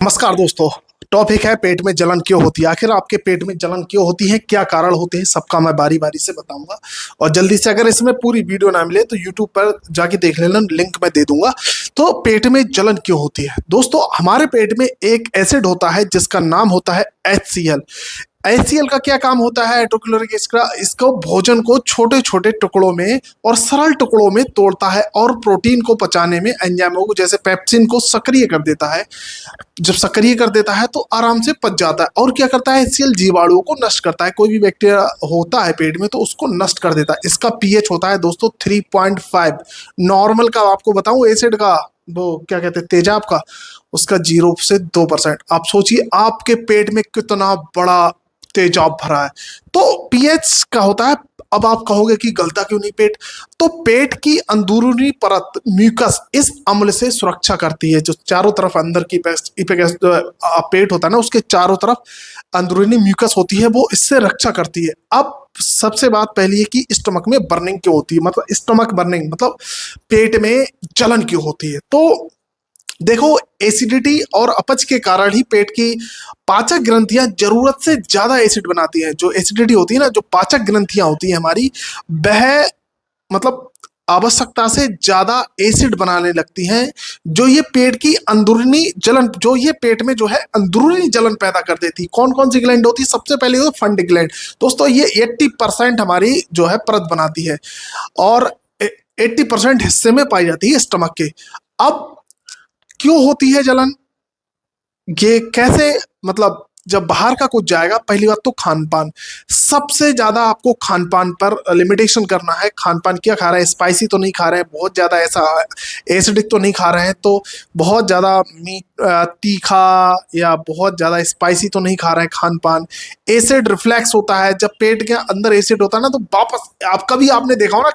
नमस्कार दोस्तों। टॉपिक है पेट में जलन क्यों होती है। आखिर आपके पेट में जलन क्यों होती है, क्या कारण होते हैं, सबका मैं बारी बारी से बताऊंगा। और जल्दी से अगर इसमें पूरी वीडियो ना मिले तो यूट्यूब पर जाके देख लेना, लिंक मैं दे दूंगा। तो पेट में जलन क्यों होती है दोस्तों, हमारे पेट में एक एसिड होता है जिसका नाम होता है HCl। HCl का क्या काम होता है, हाइड्रोक्लोरिक एसिड का। इसको भोजन को छोटे छोटे टुकड़ों में और सरल टुकड़ों में तोड़ता है और प्रोटीन को पचाने में एंजाइमों को जैसे पेप्सिन को सक्रिय कर देता है। जब सक्रिय कर देता है तो आराम से पच जाता है। और क्या करता है, HCl जीवाणुओं को नष्ट करता है। कोई भी बैक्टीरिया होता है पेट में तो उसको नष्ट कर देता है। इसका पीएच होता है दोस्तों 3.5। नॉर्मल का आपको बताऊं, एसिड का वो क्या कहते हैं, तेजाब का, उसका 0 से 2%। आप सोचिए आपके पेट में कितना बड़ा तेजाब भरा है। तो पीएच का होता है। अब आप कहोगे कि गलता क्यों नहीं पेट, तो पेट की अंदरूनी परत म्यूकस इस अम्ल से सुरक्षा करती है। जो चारों तरफ अंदर की पेट होता है ना, उसके चारों तरफ अंदरूनी म्यूकस होती है, वो इससे रक्षा करती है। अब सबसे बात पहली है कि स्टमक में बर्निंग क्यों होती है, मतलब स्टमक बर्निंग मतलब पेट में जलन क्यों होती है। तो देखो, एसिडिटी और अपच के कारण ही पेट की पाचक ग्रंथियां जरूरत से ज्यादा एसिड बनाती हैं। जो एसिडिटी होती है ना, जो पाचक ग्रंथियां होती हैं हमारी, वह मतलब आवश्यकता से ज्यादा एसिड बनाने लगती हैं। जो ये पेट की अंदरूनी जलन, जो ये पेट में जो है अंदरूनी जलन पैदा कर देती। कौन कौन सी ग्लैंड होती है, सबसे पहले हो फंड ग्लैंड दोस्तों। ये 80% हमारी जो है परत बनाती है और 80% हिस्से में पाई जाती है स्टमक के। अब क्यों होती है जलन, ये कैसे, मतलब जब बाहर का कुछ जाएगा, पहली बात तो खान पान। सबसे ज्यादा आपको खान पान पर लिमिटेशन करना है। खान पान क्या खा रहे हैं, स्पाइसी तो नहीं खा रहे हैं, बहुत ज्यादा ऐसा एसिडिक तो नहीं खा रहे हैं, तो बहुत ज्यादा मीठ तीखा या बहुत ज्यादा स्पाइसी तो नहीं खा रहे हैं खान पान। एसिड रिफ्लेक्स होता है, जब पेट के अंदर एसिड होता है ना, तो वापस आप कभी आपने देखा हो ना,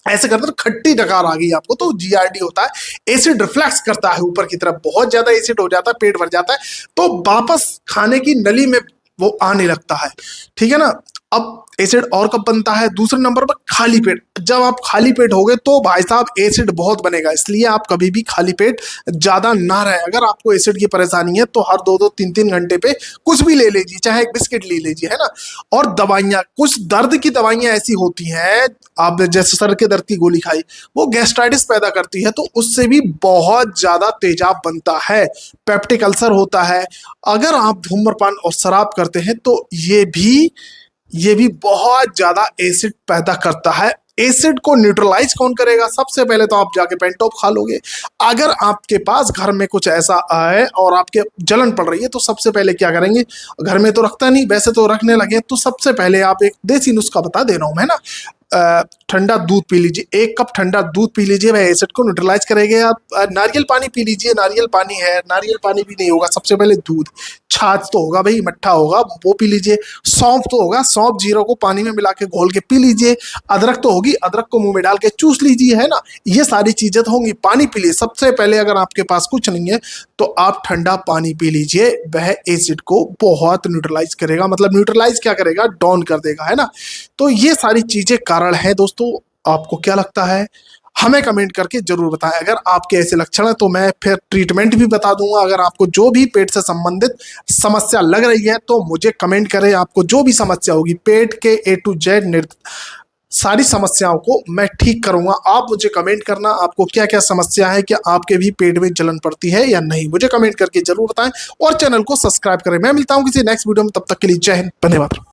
ऐसे करते खट्टी डकार आ गई आपको, तो GRD होता है। एसिड रिफ्लेक्स करता है ऊपर की तरफ, बहुत ज्यादा एसिड हो जाता है, पेट भर जाता है, तो वापस खाने की नली में वो आने लगता है। ठीक है ना। अब एसिड और कब बनता है, दूसरे नंबर पर खाली पेट। जब आप खाली पेट हो गए तो भाई साहब एसिड बहुत बनेगा, इसलिए आप कभी भी खाली पेट ज्यादा ना रहे। अगर आपको एसिड की परेशानी है तो हर 2-2 3-3 घंटे पे कुछ भी ले लीजिए, चाहे एक बिस्किट ले लीजिए, है ना। और दवाइयां, कुछ दर्द की दवाइयां ऐसी होती हैं, आप जैसे सर के दर्द की गोली खाई, वो गैस्ट्राइटिस पैदा करती है, तो उससे भी बहुत ज्यादा तेजाब बनता है, पेप्टिक अल्सर होता है। अगर आप धूम्रपान और शराब करते हैं तो ये भी बहुत ज्यादा एसिड पैदा करता है। एसिड को न्यूट्रलाइज कौन करेगा, सबसे पहले तो आप जाके पेंटॉप खा लोगे। अगर आपके पास घर में कुछ ऐसा है और आपके जलन पड़ रही है तो सबसे पहले क्या करेंगे, घर में तो रखता नहीं, वैसे तो रखने लगे, तो सबसे पहले आप एक देसी नुस्खा बता दे रहा हूं मैं ना। ठंडा दूध पी लीजिए, 1 कप ठंडा दूध पी लीजिए, वह एसिड को न्यूट्रलाइज करेंगे। आप नारियल पानी पी लीजिए, नारियल पानी है, नारियल पानी भी नहीं होगा, सबसे पहले दूध। छाछ तो होगा भाई, मट्ठा होगा, वो पी लीजिए। सौंफ तो होगा, सौंफ जीरो को पानी में मिला के घोल के पी लीजिए। अदरक तो होगी, अदरक को मुंह में डाल के चूस लीजिए, है ना। ये सारी चीजें तो होंगी, पानी पी लीजिए सबसे पहले। अगर आपके पास कुछ नहीं है तो आप ठंडा पानी पी लीजिए, वह एसिड को बहुत न्यूट्रलाइज करेगा। मतलब न्यूट्रलाइज क्या करेगा, डाउन कर देगा, है ना। तो ये सारी चीजें कारण है दोस्तों। आपको क्या लगता है, हमें कमेंट करके जरूर बताएं। अगर आपके ऐसे लक्षण है तो मैं फिर ट्रीटमेंट भी बता दूंगा। अगर आपको जो भी पेट से संबंधित समस्या लग रही है तो मुझे कमेंट करें। आपको जो भी समस्या होगी पेट के A to Z सारी समस्याओं को मैं ठीक करूंगा। आप मुझे कमेंट करना, आपको क्या क्या समस्या है, क्या आपके भी पेट में जलन पड़ती है या नहीं, मुझे कमेंट करके जरूर बताएं। और चैनल को सब्सक्राइब करें। मैं मिलता हूं किसी नेक्स्ट वीडियो में, तब तक के लिए जय हिंद, धन्यवाद।